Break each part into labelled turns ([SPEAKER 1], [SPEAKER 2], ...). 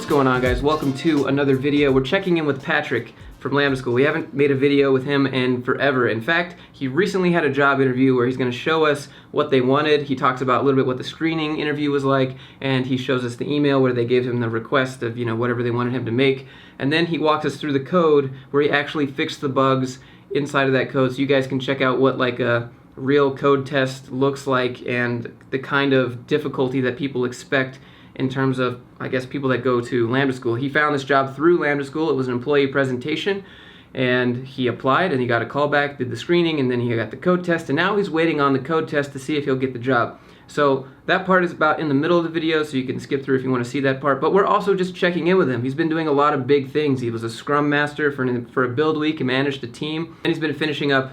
[SPEAKER 1] What's going on, guys? Welcome to another video. We're checking in with Patrick from Lambda School. We haven't made a video with him in forever. In fact, he recently had a job interview where he's going to show us what they wanted. He talks about a little bit what the screening interview was like, and he shows us the email where they gave him the request of, whatever they wanted him to make. And then he walks us through the code where he actually fixed the bugs inside of that code, so you guys can check out what like a real code test looks like and the kind of difficulty that people expect in terms of, I guess, people that go to Lambda School. He found this job through Lambda School. It was an employee presentation, and he applied, and he got a call back, did the screening, and then he got the code test, and now he's waiting on the code test to see if he'll get the job. So that part is about in the middle of the video, so you can skip through if you want to see that part. But we're also just checking in with him. He's been doing a lot of big things. He was a Scrum Master for a build week. He managed a team, and he's been finishing up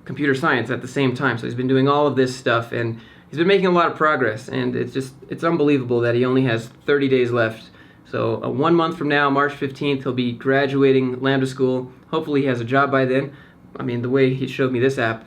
[SPEAKER 1] computer science at the same time. So he's been doing all of this stuff, and he's been making a lot of progress, and it's unbelievable that he only has 30 days left. So 1 month from now, March 15th, he'll be graduating Lambda School. Hopefully he has a job by then. I mean, the way he showed me this app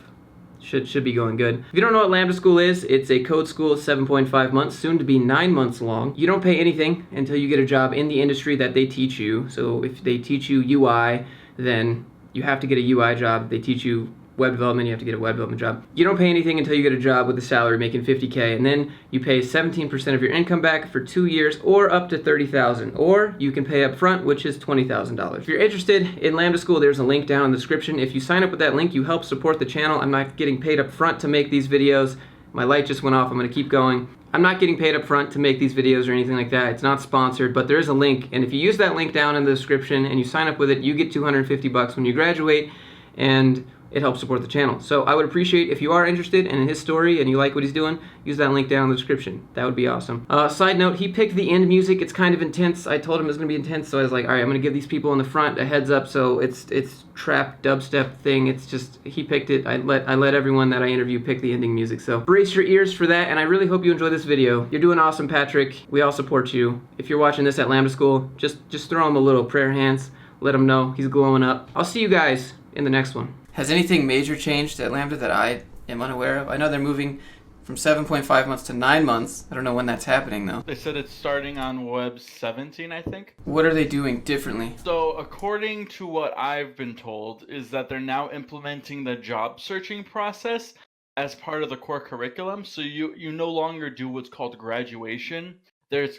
[SPEAKER 1] should be going good. If you don't know what Lambda School is, it's a code school, 7.5 months, soon to be 9 months long. You don't pay anything until you get a job in the industry that they teach you. So if they teach you UI, then you have to get a UI job. If they teach you web development, you have to get a web development job. You don't pay anything until you get a job with a salary making $50K, and then you pay 17% of your income back for 2 years, or up to $30,000, or you can pay up front, which is $20,000. If you're interested in Lambda School, there's a link down in the description. If you sign up with that link, you help support the channel. I'm not getting paid up front to make these videos. My light just went off. I'm going to keep going. I'm not getting paid up front to make these videos or anything like that. It's not sponsored, but there is a link, and if you use that link down in the description and you sign up with it, you get $250 when you graduate, and it helps support the channel. So I would appreciate if you are interested in his story and you like what he's doing, use that link down in the description. That would be awesome. Side note, he picked the end music. It's kind of intense. I told him it was going to be intense, so I was like, all right, I'm going to give these people in the front a heads up. So it's trap dubstep thing. It's just, he picked it. I let everyone that I interview pick the ending music. So brace your ears for that, and I really hope you enjoy this video. You're doing awesome, Patrick. We all support you. If you're watching this at Lambda School, just throw him a little prayer hands. Let him know he's glowing up. I'll see you guys in the next one. Has anything major changed at Lambda that I am unaware of? I know they're moving from 7.5 months to 9 months. I don't know when that's happening, though.
[SPEAKER 2] They said it's starting on Web 17, I think.
[SPEAKER 1] What are they doing differently?
[SPEAKER 2] So according to what I've been told, is that they're now implementing the job searching process as part of the core curriculum. So you no longer do what's called graduation.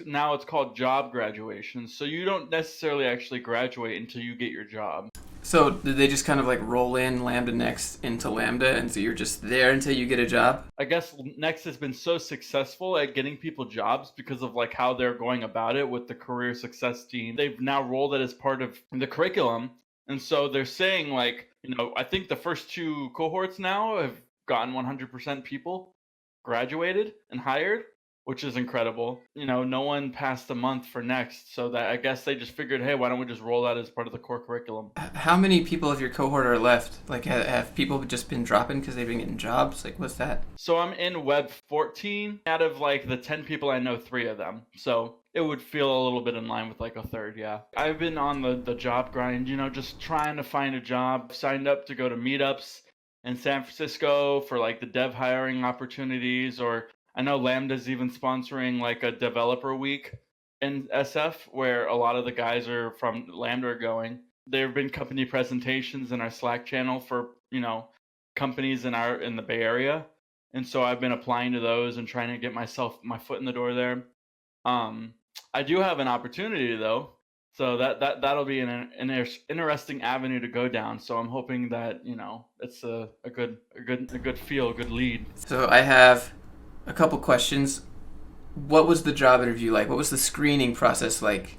[SPEAKER 2] Now it's called job graduation. So you don't necessarily actually graduate until you get your job.
[SPEAKER 1] So did they just kind of like roll in Lambda Next into Lambda, and so you're just there until you get a job?
[SPEAKER 2] I guess Next has been so successful at getting people jobs because of like how they're going about it with the career success team. They've now rolled it as part of the curriculum. And so they're saying like, I think the first 2 cohorts now have gotten 100% people graduated and hired, which is incredible. No one passed a month for Next, so that I guess they just figured, hey, why don't we just roll that as part of the core curriculum?
[SPEAKER 1] How many people of your cohort are left? Like, have people just been dropping because they've been getting jobs? Like, what's that?
[SPEAKER 2] So I'm in Web 14. Out of like the 10 people, I know 3 of them. So it would feel a little bit in line with like a third, yeah. I've been on the job grind, just trying to find a job. Signed up to go to meetups in San Francisco for like the dev hiring opportunities, or I know Lambda's even sponsoring like a developer week in SF where a lot of the guys are from Lambda are going. There have been company presentations in our Slack channel for, companies in the Bay Area. And so I've been applying to those and trying to get my foot in the door there. I do have an opportunity though. So that'll be an interesting avenue to go down. So I'm hoping that, it's a good lead.
[SPEAKER 1] So I have a couple questions. What was the job interview like? What was the screening process like?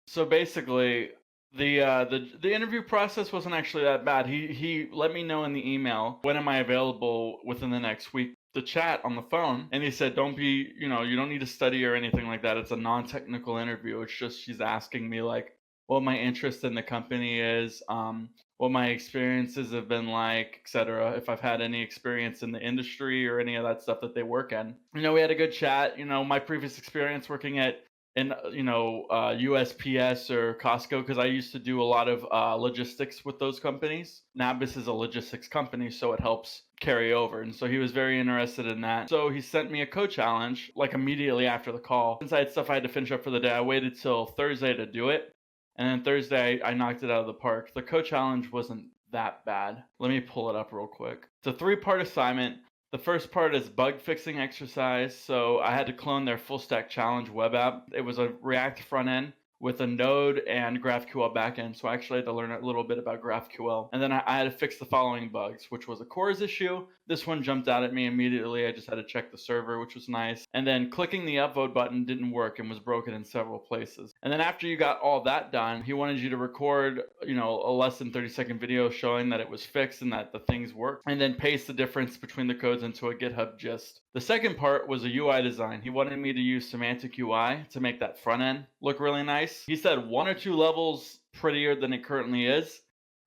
[SPEAKER 2] So basically, the interview process wasn't actually that bad. He let me know in the email when am I available within the next week to chat on the phone, and he said don't be you don't need to study or anything like that. It's a non-technical interview. It's just she's asking me like what my interest in the company is, what my experiences have been like, etc. If I've had any experience in the industry or any of that stuff that they work in. We had a good chat. My previous experience working at in USPS or Costco, because I used to do a lot of logistics with those companies. Nabis is a logistics company, so it helps carry over. And so he was very interested in that. So he sent me a code challenge like immediately after the call. Since I had stuff I had to finish up for the day, I waited till Thursday to do it. And then Thursday, I knocked it out of the park. The code challenge wasn't that bad. Let me pull it up real quick. It's a 3-part assignment. The first part is bug fixing exercise. So I had to clone their full stack challenge web app. It was a React front end with a Node and GraphQL backend. So I actually had to learn a little bit about GraphQL. And then I had to fix the following bugs, which was a CORS issue. This one jumped out at me immediately. I just had to check the server, which was nice. And then clicking the upvote button didn't work and was broken in several places. And then after you got all that done, he wanted you to record, a less than 30-second video showing that it was fixed and that the things worked, and then paste the difference between the codes into a GitHub gist. The second part was a UI design. He wanted me to use semantic UI to make that front end look really nice. He said 1 or 2 levels prettier than it currently is.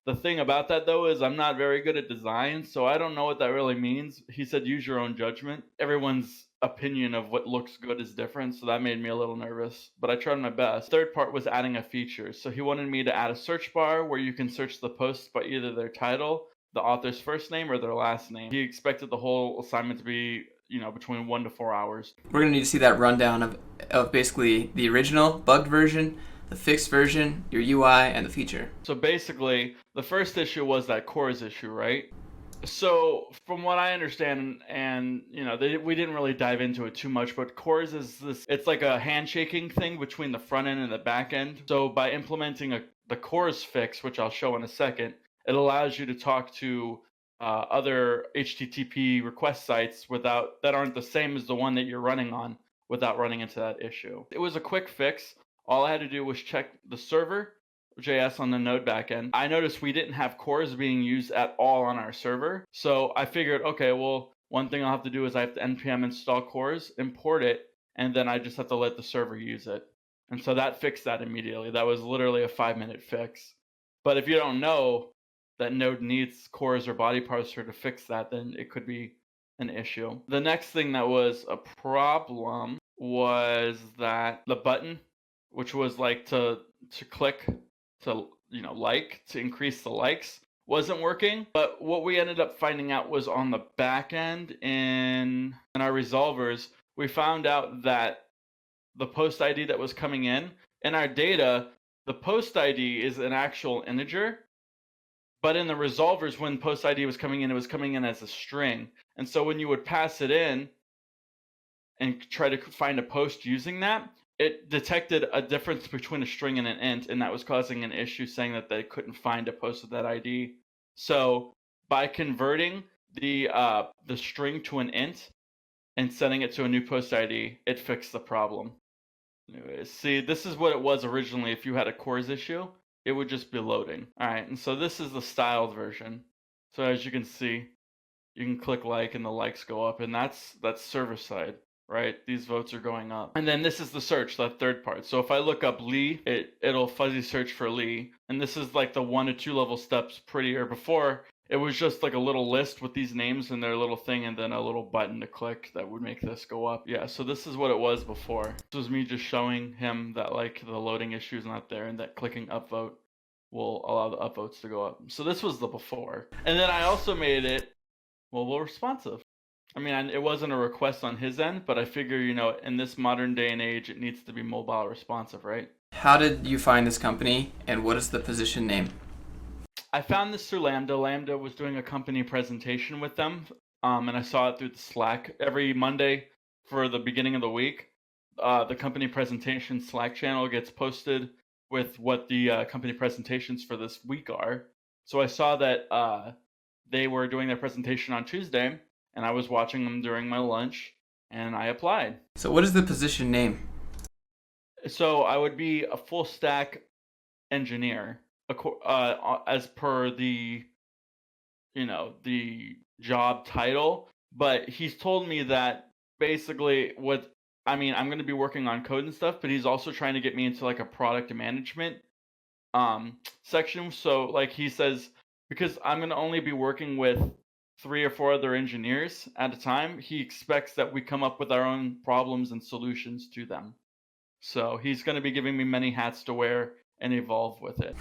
[SPEAKER 2] The thing about that, though, is I'm not very good at design, so I don't know what that really means. He said use your own judgment. Everyone's opinion of what looks good is different, so that made me a little nervous, but I tried my best. Third part was adding a feature. So he wanted me to add a search bar where you can search the post by either their title, the author's first name, or their last name. He expected the whole assignment to be between 1 to 4 hours.
[SPEAKER 1] We're going to need to see that rundown of basically the original bugged version, the fixed version, your UI, and the feature.
[SPEAKER 2] So basically, the first issue was that CORS issue, right? So from what I understand, and we didn't really dive into it too much, but CORS is it's like a handshaking thing between the front end and the back end. So by implementing the CORS fix, which I'll show in a second, it allows you to talk to other HTTP request sites that aren't the same as the one that you're running on without running into that issue. It was a quick fix. All I had to do was check the server JS on the Node backend. I noticed we didn't have CORS being used at all on our server. So I figured, okay, well, one thing I'll have to do is I have to npm install CORS, import it, and then I just have to let the server use it. And so that fixed that immediately. That was literally a 5-minute fix. But if you don't know that Node needs CORS or body parser to fix that, then it could be an issue. The next thing that was a problem was that the button, which was like to click to to increase the likes, wasn't working. But what we ended up finding out was on the back end in our resolvers, we found out that the post ID that was coming in our data, the post ID is an actual integer, but in the resolvers, when post ID was coming in, it was coming in as a string. And so when you would pass it in and try to find a post using that, it detected a difference between a string and an int, and that was causing an issue saying that they couldn't find a post with that ID. So by converting the string to an int and setting it to a new post ID, it fixed the problem. Anyways, see, this is what it was originally. If you had a CORS issue, it would just be loading. All right, and so this is the styled version. So as you can see, you can click like and the likes go up, and that's server side, right? These votes are going up. And then this is the search, that third part. So if I look up Lee, it'll fuzzy search for Lee. And this is like the 1 to 2 level steps prettier. Before, it was just like a little list with these names and their little thing and then a little button to click that would make this go up. Yeah, so this is what it was before. This was me just showing him that like the loading issue is not there and that clicking upvote will allow the upvotes to go up. So this was the before. And then I also made it mobile responsive. I mean, it wasn't a request on his end, but I figure, in this modern day and age, it needs to be mobile responsive, right?
[SPEAKER 1] How did you find this company, and what is the position name?
[SPEAKER 2] I found this through Lambda. Lambda was doing a company presentation with them, and I saw it through the Slack. Every Monday for the beginning of the week, the company presentation Slack channel gets posted with what the company presentations for this week are. So I saw that they were doing their presentation on Tuesday, and I was watching them during my lunch, and I applied.
[SPEAKER 1] So what is the position name?
[SPEAKER 2] So I would be a full stack engineer, as per the job title. But he's told me that basically I'm going to be working on code and stuff, but he's also trying to get me into like a product management section. So like he says, because I'm going to only be working with 3 or 4 other engineers at a time, he expects that we come up with our own problems and solutions to them. So he's going to be giving me many hats to wear and evolve with it.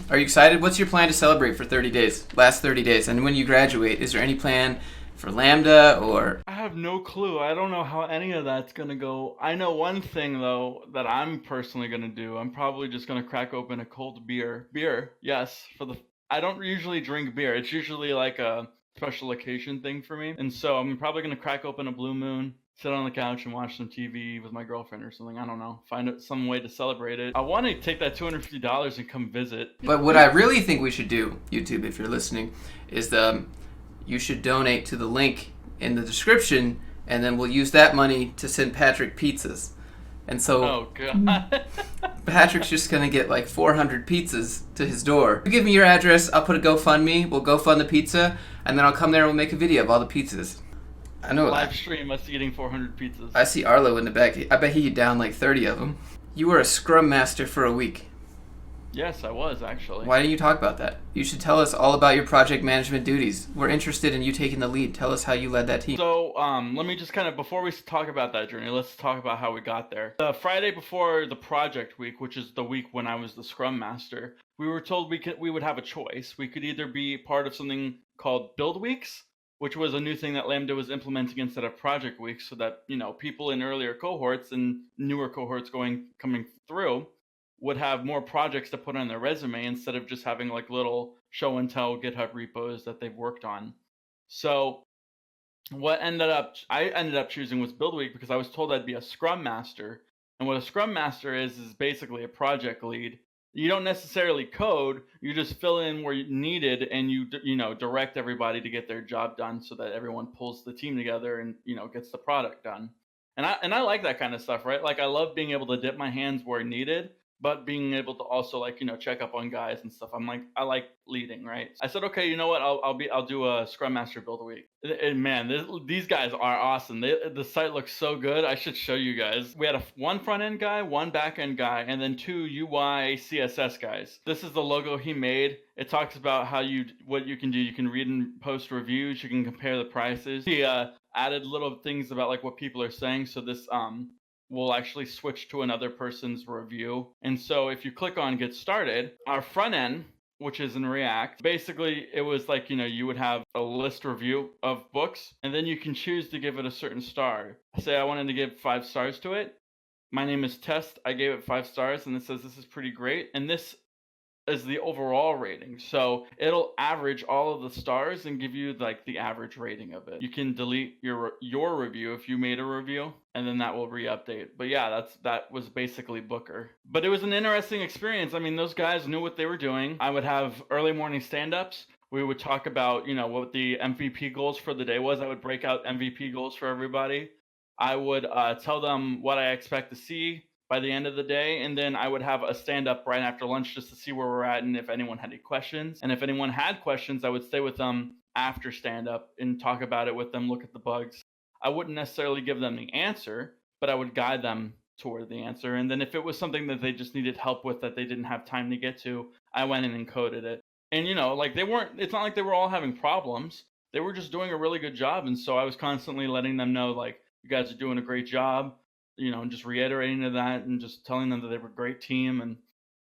[SPEAKER 1] Are you excited? What's your plan to celebrate for 30 days? Last 30 days. And when you graduate, is there any plan for Lambda or...
[SPEAKER 2] I have no clue. I don't know how any of that's going to go. I know one thing, though, that I'm personally going to do. I'm probably just going to crack open a cold beer. Beer, yes. I don't usually drink beer. It's usually like a special occasion thing for me. And so I'm probably going to crack open a Blue Moon, sit on the couch and watch some TV with my girlfriend or something. I don't know. Find some way to celebrate it. I want to take that $250 and come visit.
[SPEAKER 1] But what I really think we should do, YouTube, if you're listening, is you should donate to the link in the description, and then we'll use that money to send Patrick pizzas. And so
[SPEAKER 2] Oh, God.
[SPEAKER 1] Patrick's just going to get like 400 pizzas to his door. You give me your address, I'll put a GoFundMe, we'll GoFund the pizza, and then I'll come there and we'll make a video of all the pizzas. I know
[SPEAKER 2] Live stream us eating 400 pizzas.
[SPEAKER 1] I see Arlo in the back. I bet he down like 30 of them. You were a scrum master for a week.
[SPEAKER 2] Yes, I was, actually.
[SPEAKER 1] Why didn't you talk about that? You should tell us all about your project management duties. We're interested in you taking the lead. Tell us how you led that team.
[SPEAKER 2] So, let me just before we talk about that journey, let's talk about how we got there. The Friday before the project week, which is the week when I was the Scrum Master, we were told we would have a choice. We could either be part of something called Build Weeks, which was a new thing that Lambda was implementing instead of project weeks, so that, people in earlier cohorts and newer cohorts coming through would have more projects to put on their resume instead of just having like little show and tell GitHub repos that they've worked on. So I ended up choosing was Build Week because I was told I'd be a Scrum Master. And what a Scrum Master is basically a project lead. You don't necessarily code, you just fill in where needed, and you direct everybody to get their job done so that everyone pulls the team together and gets the product done. And I like that kind of stuff, right? Like I love being able to dip my hands where needed, but being able to also check up on guys and stuff. I like leading, right? I said, okay, you know what? I'll do a Scrum Master Build a Week. And man, these guys are awesome. The site looks so good. I should show you guys. We had one front end guy, one back end guy, and then 2 UI CSS guys. This is the logo he made. It talks about what you can do. You can read and post reviews. You can compare the prices. He added little things about like what people are saying. So this will actually switch to another person's review. And so if you click on Get Started, our front end, which is in React, basically it was like, you would have a list review of books, and then you can choose to give it a certain star. Say I wanted to give 5 stars to it. My name is Test. I gave it 5 stars, and it says this is pretty great. And this is the overall rating. So it'll average all of the stars and give you like the average rating of it. You can delete your review if you made a review, and then that will re-update. But yeah, that was basically Booker. But it was an interesting experience. I mean, those guys knew what they were doing. I would have early morning stand-ups. We would talk about, what the MVP goals for the day was. I would break out MVP goals for everybody. I would tell them what I expect to see by the end of the day, and then I would have a stand-up right after lunch just to see where we're at and if anyone had any questions. And if anyone had questions, I would stay with them after stand-up and talk about it with them, look at the bugs. I wouldn't necessarily give them the answer, but I would guide them toward the answer. And then if it was something that they just needed help with that they didn't have time to get to, I went in and coded it. And it's not like they were all having problems. They were just doing a really good job. And so I was constantly letting them know, like, you guys are doing a great job. And just reiterating to that and just telling them that they were a great team. And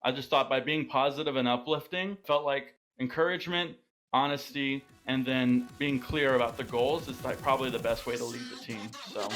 [SPEAKER 2] I just thought by being positive and uplifting, felt like encouragement, honesty, and then being clear about the goals is like probably the best way to lead the team. So.